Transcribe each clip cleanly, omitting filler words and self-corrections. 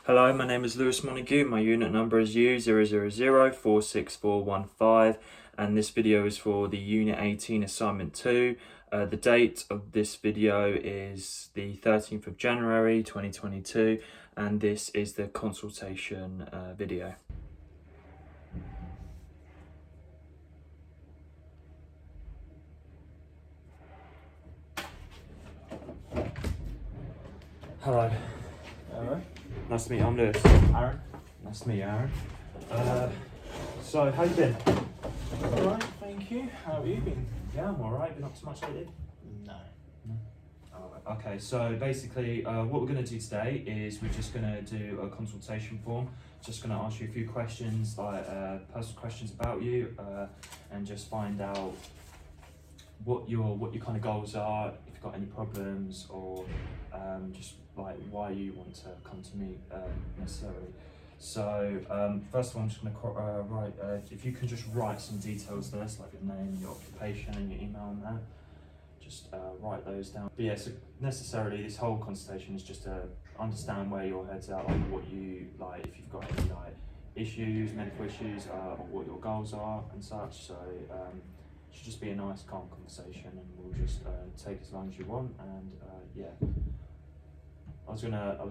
Hello, my name is Lewis Montague. My unit number is U000464415, and this video is for the Unit 18 Assignment 2. The date of this video is the 13th of January 2022, and this is the consultation video. Hello. Alright. Nice to meet you. I'm Lewis. Aaron. Nice to meet you, Aaron. So, how you been? Alright, thank you. How have you been? Yeah, I'm alright. Been up to much lately? No. Okay, so basically what we're going to do today is we're just going to do a consultation form. Just going to ask you a few questions, like personal questions about you, and just find out what your kind of goals are, if you've got any problems, or just like why you want to come to me necessarily. So first of all, I'm just going to write, if you can just write some details there, like your name, your occupation, and your email and that. Just write those down. But yeah, so necessarily this whole consultation is just to understand where your head's at, like what you like, if you've got any like issues, medical issues, or what your goals are and such. So it should just be a nice, calm conversation, and we'll just take as long as you want. And yeah, I was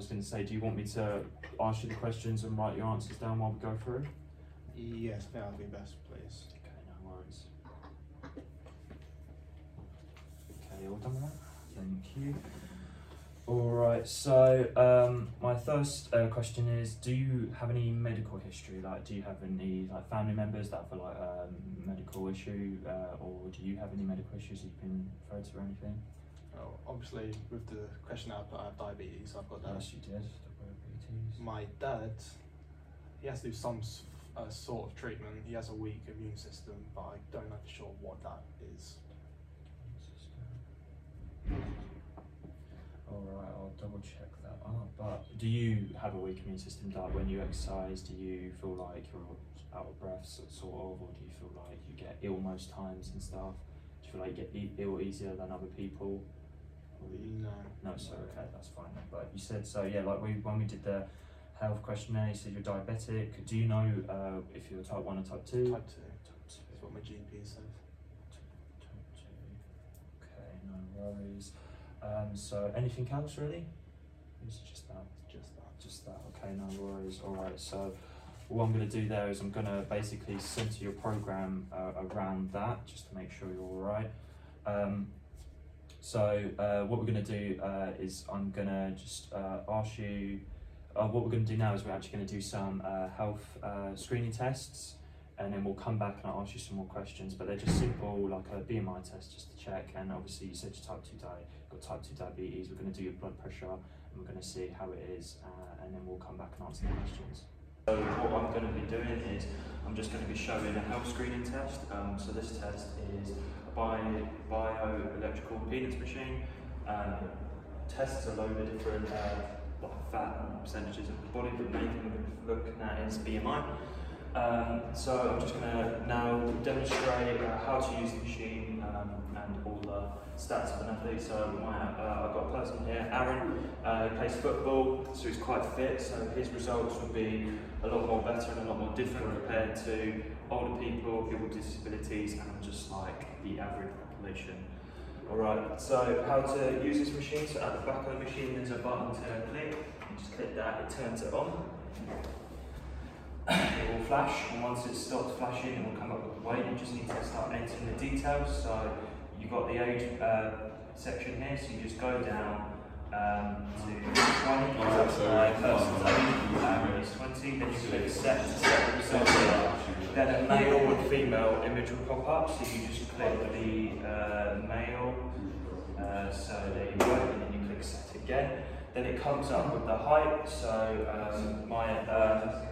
gonna say, do you want me to ask you the questions and write your answers down while we go through? Yes, that would be best, please. Okay, no worries. Okay, all done with that? Thank you. Alright, so my first question is, do you have any medical history? Like, do you have any like family members that have like medical issue, or do you have any medical issues that you've been referred to or anything? Well, obviously, with the question I put, I have diabetes. I've got that. Yes, you did. Diabetes. My dad, he has to do some sort of treatment. He has a weak immune system, but I don't know for sure what that is. Alright, I'll double check that up. But do you have a weak immune system? Like when you exercise, do you feel like you're out of breath, sort of, or do you feel like you get ill most times and stuff? Do you feel like you get ill easier than other people? No. No, so okay, that's fine. But you said so, yeah. Like when we did the health questionnaire, you said you're diabetic. Do you know if you're type 1 or type 2? Type 2. That's what my GP says. Type 2. Okay, no worries. So anything else really? Is it just that? Just that. Just that. Okay, no worries. All right. So what I'm going to do there is I'm going to basically center your program around that, just to make sure you're all right. So what we're going to do is I'm going to just ask you. What we're going to do now is we're actually going to do some health screening tests, and then we'll come back and I'll ask you some more questions. But they're just simple, like a BMI test, just to check. And obviously, you said you're type 2 got type 2 diabetes. We're going to do your blood pressure, and we're going to see how it is, and then we'll come back and answer the questions. So what I'm going to be doing is I'm just going to be showing a health screening test. So this test is a bioelectrical impedance machine. Tests a load of different like fat percentages of the body, but the main thing we're looking at is BMI. So I'm just going to now demonstrate how to use the machine and all the stats of an athlete. So I've got a person here, Aaron, who plays football, so he's quite fit, so his results would be a lot more better and a lot more different compared to older people, people with disabilities, and just like the average population. Alright, so how to use this machine. So at the back of the machine there's a button to click. You just click that, it turns it on. It will flash, and once it stops flashing, it will come up with the weight. You just need to start entering the details. So you've got the age section here, so you just go down to 20, person's age, is 20, then you click set to set the result. Then a male and female image will pop up, so you just click the male, so there you go, and then you click set again. Then it comes up with the height, so my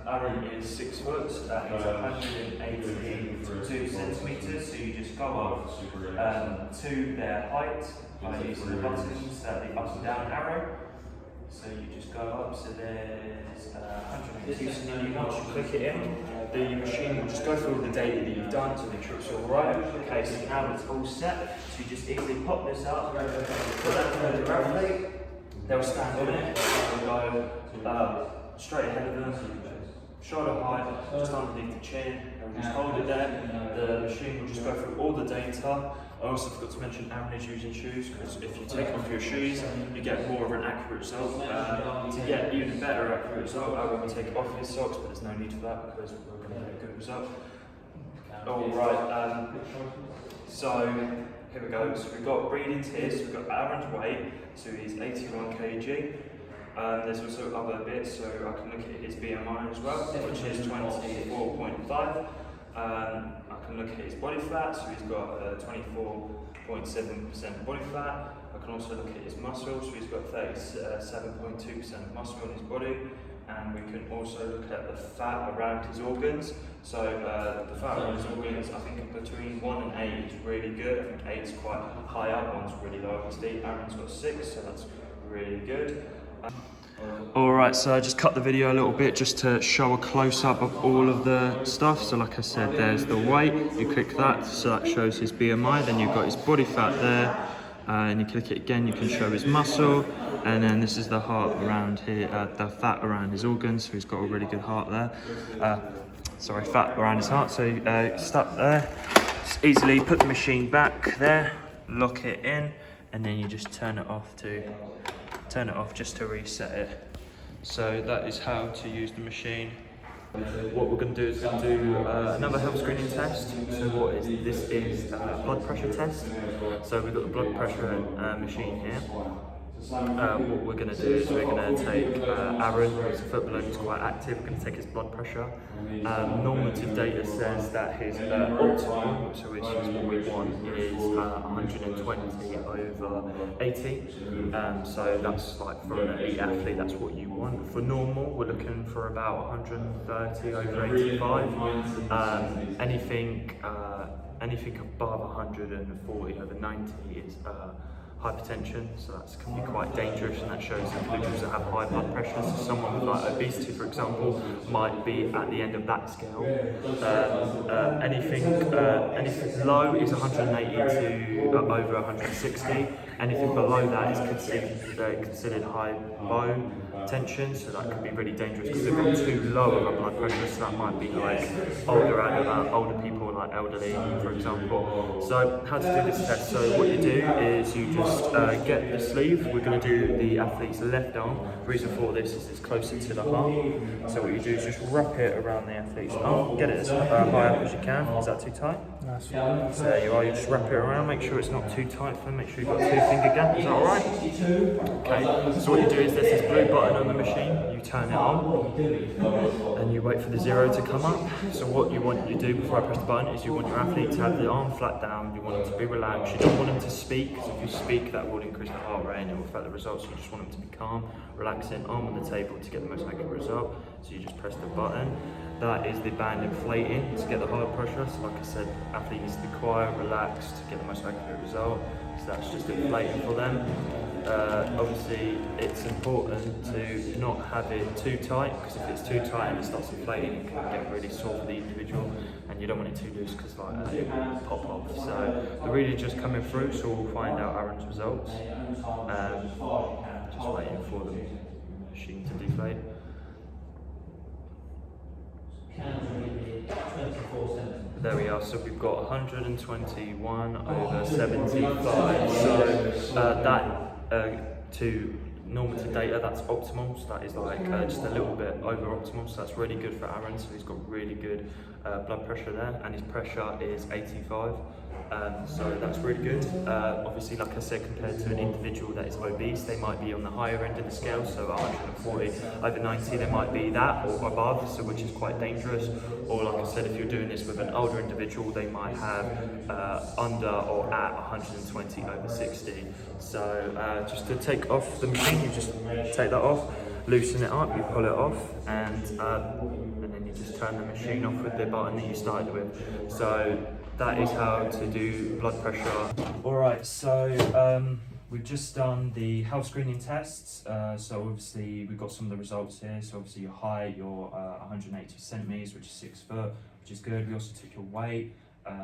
Aaron is 6 foot, so that is 182 centimetres, so you just go up to their height by using the buttons, the up and down arrow. So you just go up, so there's 182, so then once you click it in, the machine will just go through all the data that you've done to make sure it's all right. Okay, so now it's all set, so you just easily pop this up, put that through the graph plate. They'll stand on it, and they'll go straight ahead of them, shoulder height, just underneath the chin, and just hold it there. The machine will just go through all the data. I also forgot to mention Aaron is using shoes, because if you take off your shoes, you get more of an accurate result. To get even better accurate result, Aaron will take off his socks, but there's no need for that because we're going to get a good result. Alright, so here we go. So we've got readings here, so we've got Aaron's weight, so he's 81 kg. There's also other bits, so I can look at his BMI as well, which is 24.5. I can look at his body fat, so he's got 24.7% body fat. I can also look at his muscle, so he's got 37.2% muscle in his body. And we can also look at the fat around his organs. So the fat around his organs, I think between 1 and 8 is really good. I think 8 is quite high up, 1's really low. Aaron's got 6, so that's really good. Alright, so I just cut the video a little bit just to show a close-up of all of the stuff. So like I said, there's the weight, you click that, so that shows his BMI, then you've got his body fat there, and you click it again, you can show his muscle, and then this is the heart around here, the fat around his organs, so he's got a really good heart there. Fat around his heart, so stop there, just easily put the machine back there, lock it in, and then you just turn it off just to reset it. So that is how to use the machine. What we're going to do is we're going to do another health screening test. So this is a blood pressure test. So we've got the blood pressure machine here. What we're going to do is we're going to take Aaron, who's a footballer, who's quite active. We're going to take his blood pressure. Normative data says that his optimal, so which is what we want, is 120 over 80. So that's like for an elite athlete, that's what you want. For normal, we're looking for about 130 over 85. Anything above 140 over 90 is hypertension, so that can be quite dangerous, and that shows individuals that have high blood pressure. So someone with like obesity, for example, might be at the end of that scale. Anything low is 180 to over 160. Anything below that is considered high bone tension, so that can be really dangerous because they've got too low of a blood pressure. So that might be like older people, like elderly, for example. So how to do this test? So what you do is you just get the sleeve. We're going to do the athlete's left arm. The reason for this is it's closer to the heart. So what you do is just wrap it around the athlete's arm. Get it as high up as you can. Is that too tight? That's fine. So there you are. You just wrap it around. Make sure it's not too tight for them. Make sure you've got 2 finger gap. Is that all right? Okay. So what you do is there's this blue button on the machine. You turn it on, and you wait for the 0 to come up. So what you want to do before I press the button is you want your athlete to have the arm flat down. You want them to be relaxed. You don't want them to speak, because if you speak, that will increase the heart rate and it will affect the results. You just want them to be calm, relaxing, arm on the table to get the most accurate result. So you just press the button. That is the band inflating to get the heart pressure. So like I said, athlete needs to be quiet, relaxed to get the most accurate result. So that's just inflating for them. Obviously, it's important to not have it too tight, because if it's too tight and it starts inflating, it can get really sore for the individual, and you don't want it too loose because it will pop off. So the reading just coming through, so we'll find out Aaron's results. Just waiting for the machine to deflate. There we are, so we've got 121 over 75, so to normative data, that's optimal, so that is like just a little bit over optimal, so that's really good for Aaron. So he's got really good blood pressure there, and his pressure is 85. So that's really good. Obviously, like I said, compared to an individual that is obese, they might be on the higher end of the scale, so 140 over 90, they might be that or above, so which is quite dangerous. Or like I said, if you're doing this with an older individual, they might have under or at 120 over 60. So just to take off the machine, you just take that off, loosen it up, you pull it off, and then you just turn the machine off with the button that you started with. So that is how to do blood pressure. Alright, so we've just done the health screening tests. So obviously we've got some of the results here. So obviously your height, you're 180 centimeters, which is 6 foot, which is good. We also took your weight.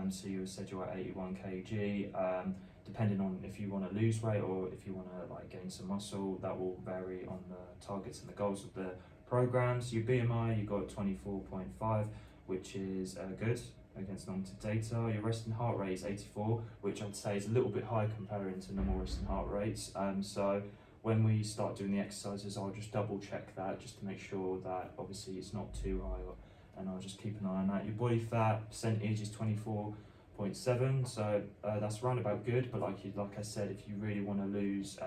So you said you're at 81 kg. Depending on if you want to lose weight or if you want to like gain some muscle, that will vary on the targets and the goals of the programs. Your BMI, you got 24.5, which is good against normative data. Your resting heart rate is 84, which I'd say is a little bit high comparing to normal resting heart rates. So when we start doing the exercises, I'll just double check that just to make sure that obviously it's not too high, and I'll just keep an eye on that. Your body fat percentage is 24.7, so that's round about good. But like I said, if you really want to lose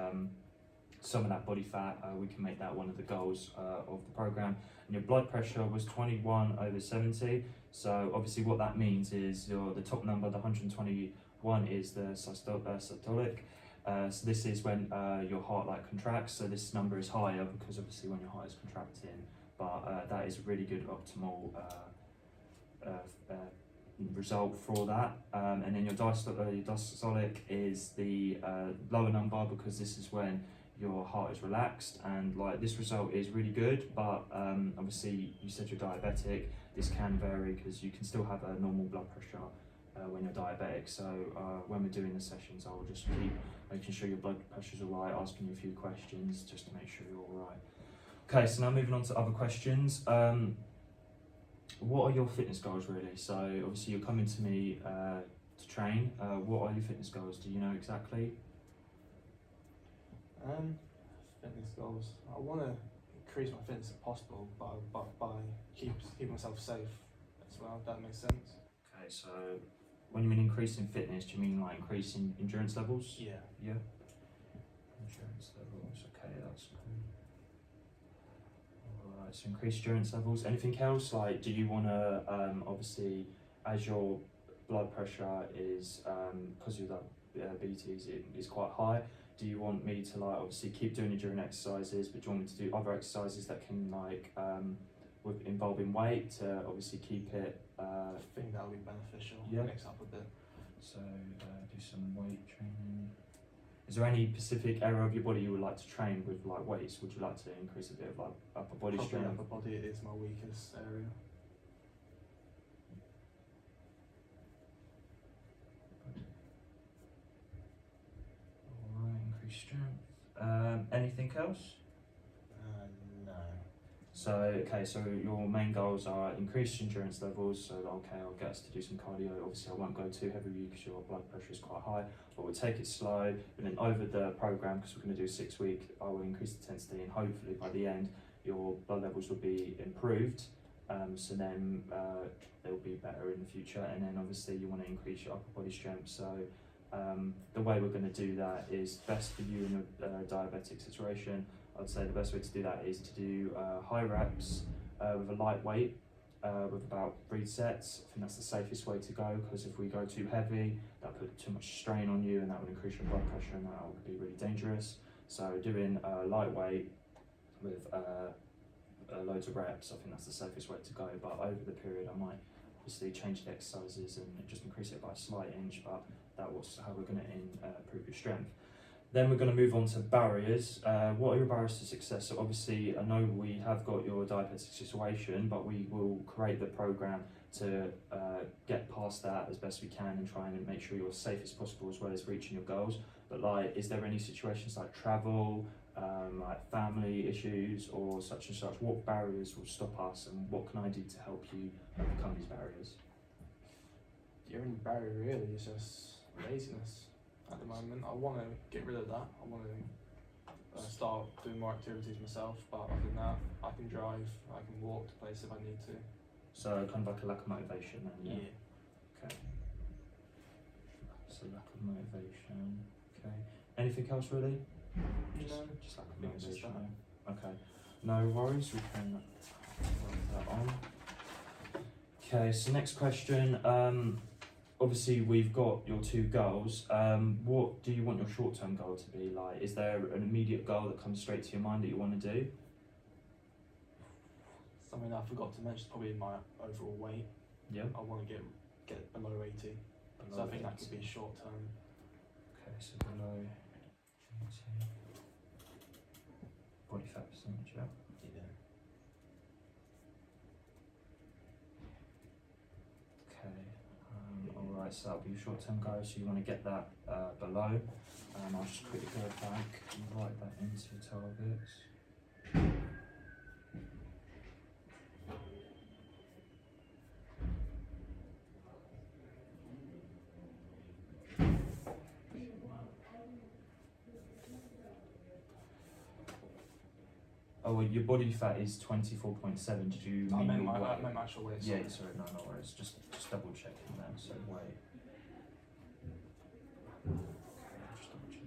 some of that body fat, we can make that one of the goals of the program. And your blood pressure was 21/70. So obviously what that means is the top number, the 121, is the systolic. So this is when your heart contracts. So this number is higher because obviously when your heart is contracting. But that is a really good optimal result for that. And then your diastolic is the lower number because this is when your heart is relaxed, and this result is really good, but obviously you said you're diabetic. This can vary because you can still have a normal blood pressure when you're diabetic. So when we're doing the sessions, I'll just keep making sure your blood pressure's all right, asking you a few questions just to make sure you're all right. Okay, so now moving on to other questions. What are your fitness goals really? So obviously you're coming to me to train. What are your fitness goals? Do you know exactly? Fitness goals. I want to increase my fitness if possible, by keeping myself safe as well. If that makes sense. Okay, so when you mean increasing fitness, do you mean increasing endurance levels? Yeah. Yeah. Endurance levels. Okay, that's cool. All right. So increase endurance levels. Anything else? Do you want to obviously, as your blood pressure is because of that BTs is quite high. Do you want me to obviously keep doing it during exercises, but do you want me to do other exercises that can with involving weight to obviously keep it? I think that would be beneficial. Yeah. Mix up a bit. So do some weight training. Is there any specific area of your body you would like to train with weights? Would you like to increase a bit of upper body Probably strength? upper body is my weakest area. Increase strength. Anything else? No. So okay, so your main goals are increased endurance levels. So okay, I'll get us to do some cardio. Obviously, I won't go too heavy because your blood pressure is quite high, but we'll take it slow. And then over the program, because we're going to do 6 weeks, I will increase the intensity, and hopefully by the end, your blood levels will be improved. So then they'll be better in the future. And then obviously you want to increase your upper body strength. So the way we're going to do that is best for you in a diabetic situation. I'd say the best way to do that is to do high reps with a light weight with about 3 sets. I think that's the safest way to go, because if we go too heavy, that put too much strain on you and that would increase your blood pressure, and that would be really dangerous. So doing lightweight with loads of reps, I think that's the safest way to go. But over the period, I might obviously change the exercises and just increase it by a slight inch, but that was how we're going to improve your strength. Then we're going to move on to barriers. What are your barriers to success? So obviously, I know we have got your diabetic situation, but we will create the program to get past that as best we can and try and make sure you're as safe as possible, as well as reaching your goals. But is there any situations like travel, like family issues or such and such? What barriers will stop us, and what can I do to help you overcome these barriers? The only barrier really is just laziness. At the moment, I want to get rid of that. I want to start doing more activities myself, but other than that, I can drive, I can walk to places if I need to. So kind of like a lack of motivation then, yeah? Yeah. Okay. So lack of motivation, okay. Anything else really? Just lack of motivation, yeah. Okay. No worries, we can work that on. Okay, so next question. Obviously, we've got your 2 goals. What do you want your short-term goal to be like? Is there an immediate goal that comes straight to your mind that you want to do? Something I forgot to mention is probably my overall weight. Yeah. I want to get below 80. So I think that could be short-term. Okay, so below 80. Body fat percentage, yeah. Alright, so that'll be your short-term goal, so you want to get that below. I'll just quickly go back and write that into your targets. Oh, well, your body fat is 24.7. Did you I mean meant your my, weight? I meant my actual weight. Yeah, sorry. sorry, no, no worries. Just double checking there. So weight. Just double check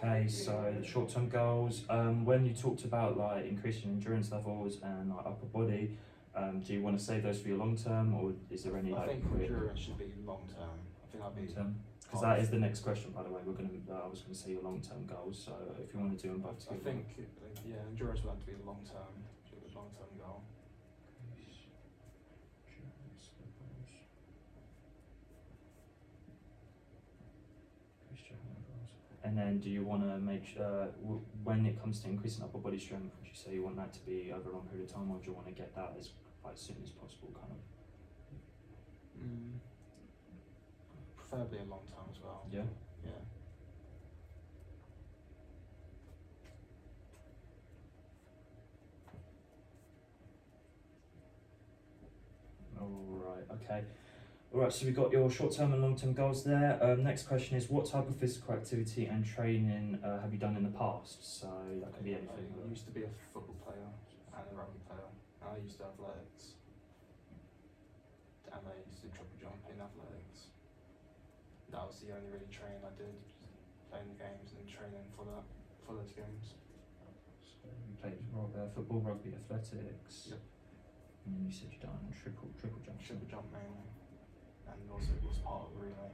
that. Okay, so the short-term goals. When you talked about like increasing endurance levels and like upper body, do you want to save those for your long-term, or is there any I like think quick endurance should be long term. I think that'd be. long-term? Because that is the next question, by the way. I was gonna say your long-term goals. So if you want to do them both I together. think yeah, endurance would have to be long term. Long term goal. And then, do you want to make sure when it comes to increasing upper body strength, would you say you want that to be over a long period of time, or do you want to get that as like soon as possible, kind of? Preferably a long time as well. Yeah. Yeah. All right. Okay. All right. So we got your short-term and long-term goals there. Next question is, what type of physical activity and training have you done in the past? So that could be anything. I used to be a football player and a rugby player. I used to athletics. And I used to triple jump in athletics. That was the only really training I did, playing the games and training for those games. So you played football, rugby, athletics. Yep. And then you said you done triple jump. Triple jump mainly, and also it was part of relay.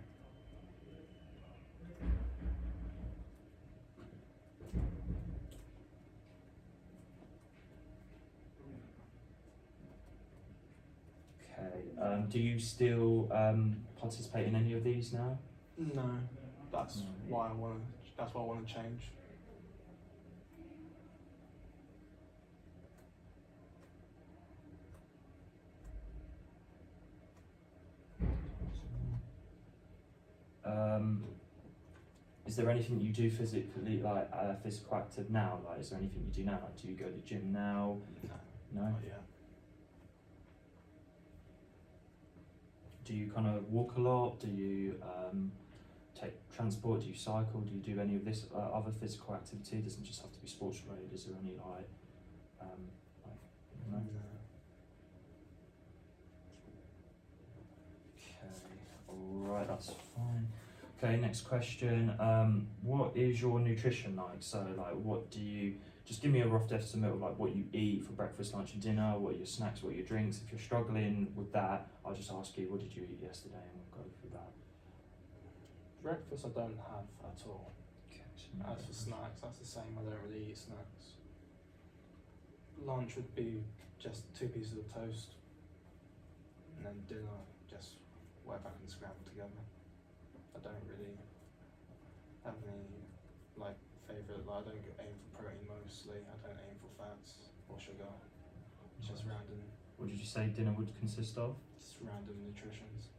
Okay. Do you still participate in any of these now? No, that's No. why I want to. That's why I want to change. Is there anything you do physically, like physical active now? Like, is there anything you do now? Like, do you go to the gym now? No. No. Not yet. Do you kind of walk a lot? Do you take transport? Do you cycle? Do you do any of this other physical activity? It doesn't just have to be sports related. Is there any like no? Okay, alright, that's fine. Okay, next question. What is your nutrition like? So like what do you, just give me a rough estimate of like what you eat for breakfast, lunch and dinner, what are your snacks, what are your drinks. If you're struggling with that, I'll just ask you, what did you eat yesterday, and we'll go through that. Breakfast I don't have at all. Okay, so no As for breakfast. snacks, that's the same. I don't really eat snacks. Lunch would be just 2 pieces of toast, and then dinner just whatever I can scramble together. I don't really have any like favourite. Like, I don't aim for protein mostly. I don't aim for fats or sugar. It's just random, What did you say dinner would consist of? just random nutrients.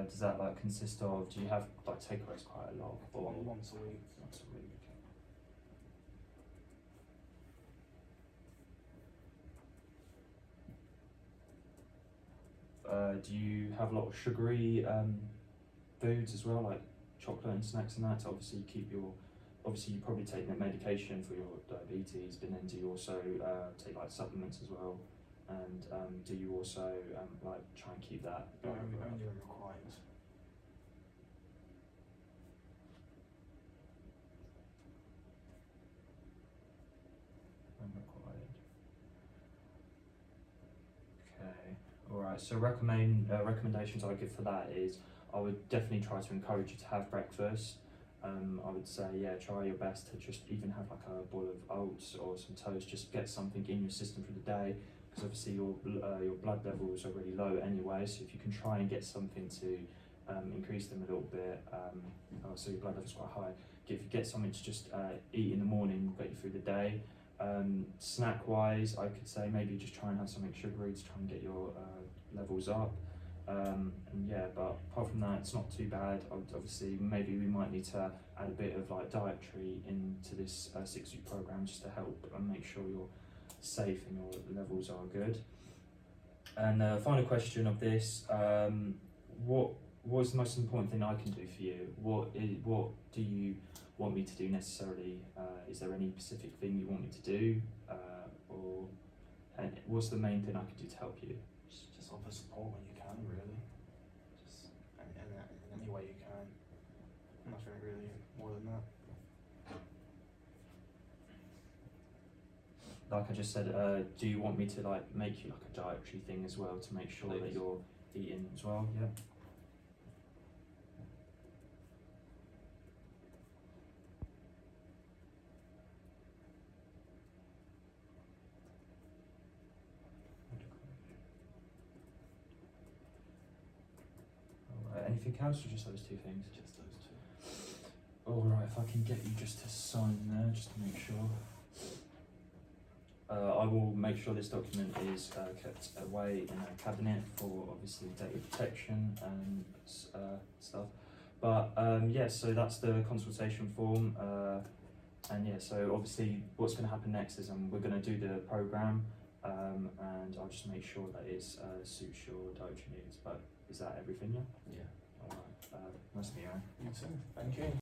Does that like consist of, do you have like takeaways quite a lot? Or Once a week. once a week? Do you have a lot of sugary foods as well, like chocolate and snacks and that, to obviously keep your, obviously you probably take medication for your diabetes, but then do you also take like supplements as well? And do you also like try and keep that? Only when required. When required. Okay. All right. So recommendations I would give for that is I would definitely try to encourage you to have breakfast. I would say, yeah, try your best to just even have like a bowl of oats or some toast. Just get something in your system for the day, because obviously your blood levels are really low anyway. So if you can try and get something to increase them a little bit, so your blood level's quite high. If you get something to just eat in the morning, will get you through the day. Snack wise, I could say maybe just try and have something sugary to try and get your levels up. And yeah, but apart from that, it's not too bad. Obviously, maybe we might need to add a bit of like dietary into this 6-week program just to help and make sure you're safe and your levels are good. And final question of this: what's the most important thing I can do for you? What do you want me to do necessarily? Is there any specific thing you want me to do, and what's the main thing I can do to help you? Just offer support when you can, really. Just in any way you can. Nothing really more than that. Like I just said, do you want me to like make you like a dietary thing as well to make sure that Please. you're eating as well? Yeah. Alright, anything else or just those two things? Just those two. Alright, if I can get you just to sign there, just to make sure. I will make sure this document is kept away in a cabinet for obviously data protection and stuff. But yeah, so that's the consultation form. And yeah, so obviously what's going to happen next is we're going to do the programme, and I'll just make sure that it suits your dietary needs. But is that everything? Yeah. Yeah. Alright. Nice to meet you, Aaron. You too. Thank you.